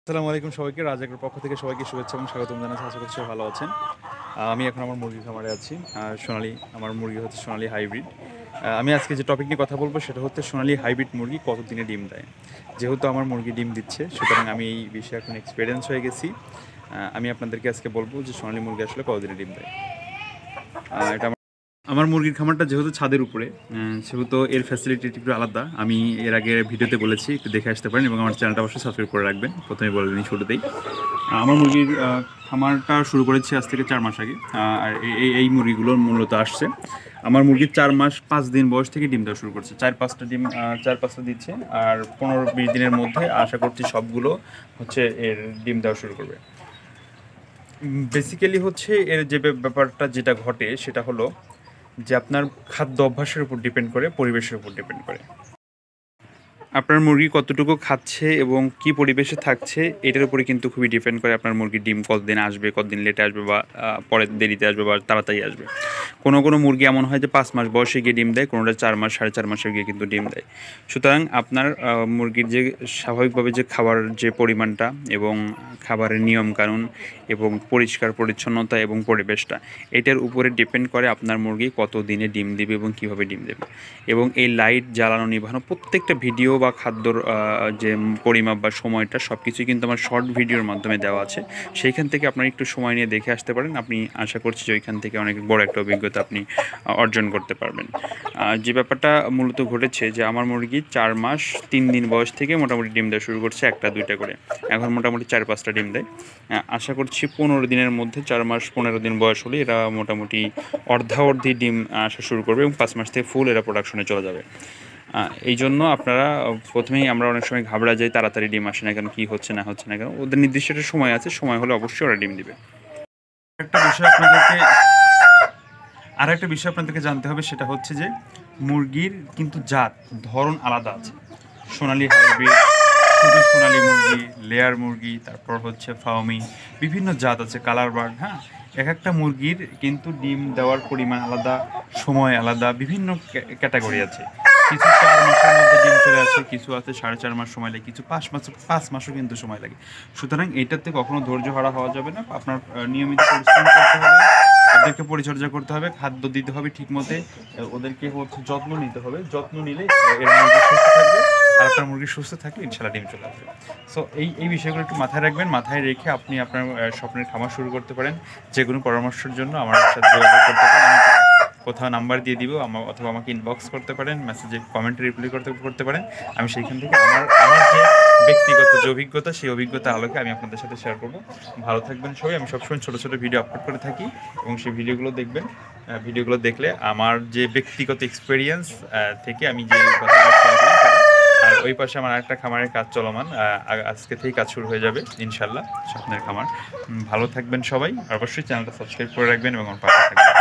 আসসালামু আলাইকুম সবাইকে। রাজাকের পক্ষ থেকে সবাইকে শুভেচ্ছা এবং স্বাগতম জানাচ্ছি। আশা করছি ভালো আছেন। আমি এখন আমার মুরগির খামারে আছি। সোনালি আমার মুরগি হচ্ছে সোনালি হাইব্রিড। আমি আজকে যে টপিক নিয়ে কথা বলবো সেটা হচ্ছে সোনালি হাইব্রিড মুরগি কত দিনে ডিম দেয়। যেহেতু আমার মুরগি ডিম দিচ্ছে, সুতরাং আমি এই বিষয়ে এখন এক্সপিরিয়েন্স হয়ে গেছি। আমি আপনাদেরকে আজকে বলবো যে সোনালি মুরগি আসলে কতদিনে ডিম দেয়। এটা আমার মুরগির খামারটা যেহেতু ছাদের উপরে, সেহেতু এর ফ্যাসিলিটি একটু আলাদা। আমি এর আগে ভিডিওতে বলেছি, একটু দেখে আসতে পারেন এবং আমার চ্যানেলটা অবশ্যই সাবস্ক্রাইব করে রাখবেন। প্রথমে বলে দিন শুরুতেই, আমার মুরগির খামারটা শুরু করেছি আজ থেকে 4 মাস আগে। আর এই মুরগিগুলোর মূলত আসছে আমার মুরগির 4 মাস 5 দিন বয়স থেকে ডিম দেওয়া শুরু করছে। 4-5টা ডিম 4-5টা দিচ্ছে, আর 15-20 দিনের মধ্যে আশা করছি সবগুলো হচ্ছে এর ডিম দেওয়া শুরু করবে। বেসিক্যালি হচ্ছে এর যে ব্যাপারটা যেটা ঘটে সেটা হলো যে আপনার খাদ্য অভ্যাসের উপর ডিপেন্ড করে, পরিবেশের উপর ডিপেন্ড করে। আপনার মুরগি কতটুকু খাচ্ছে এবং কি পরিবেশে থাকছে এটার উপরে কিন্তু খুবই ডিপেন্ড করে আপনার মুরগির ডিম কতদিন আসবে, কতদিন লেটে আসবে, বা পরে দেরিতে আসবে বা তাড়াতাড়ি আসবে। কোনো মুরগি এমন হয় যে 5 মাস বয়সে গিয়ে ডিম দেয়, কোনোটা 4 মাস 4.5 মাসে গিয়ে কিন্তু ডিম দেয়। সুতরাং আপনার মুরগির যে স্বাভাবিকভাবে যে খাবার যে পরিমাণটা এবং খাবারের নিয়মকানুন এবং পরিষ্কার পরিচ্ছন্নতা এবং পরিবেশটা, এটার উপরে ডিপেন্ড করে আপনার মুরগি কত দিনে ডিম দেবে এবং কীভাবে ডিম দেবে। এবং এই লাইট জ্বালানো নিভানো প্রত্যেকটা ভিডিও বা খাদ্যর যে পরিমাপ বা সময়টা সব কিছুই কিন্তু আমার শর্ট ভিডিওর মাধ্যমে দেওয়া আছে। সেইখান থেকে আপনারা একটু সময় নিয়ে দেখে আসতে পারেন। আপনি আশা করছি যে ওইখান থেকে অনেক বড় একটা অভিজ্ঞতা আপনি অর্জন করতে পারবেন। যে ব্যাপারটা মূলত ঘটেছে যে আমার মুরগি 4 মাস 3 দিন বয়স থেকে মোটামুটি ডিম দেওয়া শুরু করছে, 1-2টা করে। এখন মোটামুটি 4-5টা ডিম দেয়। আশা করছি 15 দিনের মধ্যে, 4 মাস 15 দিন বয়স হলে এরা মোটামুটি অর্ধাবধি ডিম আসা শুরু করবে এবং 5 মাস থেকে ফুল এরা প্রোডাকশনে চলে যাবে। এই জন্য আপনারা প্রথমেই আমরা অনেক সময় ঘাবড়া যাই, তাড়াতাড়ি ডিম আসে না কেন, কী হচ্ছে না হচ্ছে না কেন। ওদের নির্দিষ্ট একটা সময় আছে, সময় হলে অবশ্যই ওরা ডিম দিবে। একটা বিষয় আপনাদেরকে জানতে হবে, সেটা হচ্ছে যে মুরগির কিন্তু জাত ধরন আলাদা আছে। সোনালি হাইব্রিড, শুধু সোনালি মুরগি, লেয়ার মুরগি, তারপর হচ্ছে ফার্মি, বিভিন্ন জাত আছে, কালার বার্ড। হ্যাঁ, এক একটা মুরগির কিন্তু ডিম দেওয়ার পরিমাণ আলাদা, সময় আলাদা, বিভিন্ন ক্যাটাগরি আছে। কিছু 4 মাসের মধ্যে ডিম চলে আসে, কিছু আছে 4.5 মাস সময় লাগে, কিছু 5 মাসও কিন্তু সময় লাগে। সুতরাং এইটাতে কখনো ধৈর্য হারা হওয়া যাবে না। আপনার নিয়মিত পরিশ্রম করতে হবে, ওদেরকে পরিচর্যা করতে হবে, খাদ্য দিতে হবে ঠিক মতে, ওদেরকে হচ্ছে যত্ন নিতে হবে। যত্ন নিলে এর মুরগি সুস্থ থাকবে, আর আপনার মুরগি সুস্থ থাকলে ইনশাল্লাহ ডিম চলে আসবে। সো এই বিষয়গুলো একটু মাথায় রাখবেন। মাথায় রেখে আপনি আপনার স্বপ্নের খামার শুরু করতে পারেন। যে কোনো পরামর্শের জন্য আমার সাথে যোগাযোগ করতে পারেন। কোথাও নাম্বার দিয়ে দিব, অথবা আমাকে ইনবক্স করতে পারেন, মেসেজে কমেন্টে রিপ্লাই করতে পারেন। আমি সেইখান থেকে আমার যে ব্যক্তিগত যে অভিজ্ঞতা, সেই অভিজ্ঞতা আলোকে আমি আপনাদের সাথে শেয়ার করব। ভালো থাকবেন সবাই। আমি সবসময় ছোটো ছোটো ভিডিও আপলোড করে থাকি এবং সেই ভিডিওগুলো দেখবেন। ভিডিওগুলো দেখলে আমার যে ব্যক্তিগত এক্সপিরিয়েন্স থেকে আমি যে কথাগুলো শেয়ার করি, আর ওই পাশে আমার আরেকটা খামারের কাজ চলমান, আজকে থেকেই কাজ শুরু হয়ে যাবে ইনশাল্লাহ, স্বপ্নের খামার। ভালো থাকবেন সবাই, অবশ্যই চ্যানেলটা সাবস্ক্রাইব করে রাখবেন এবং আমার পাশে থাকবেন।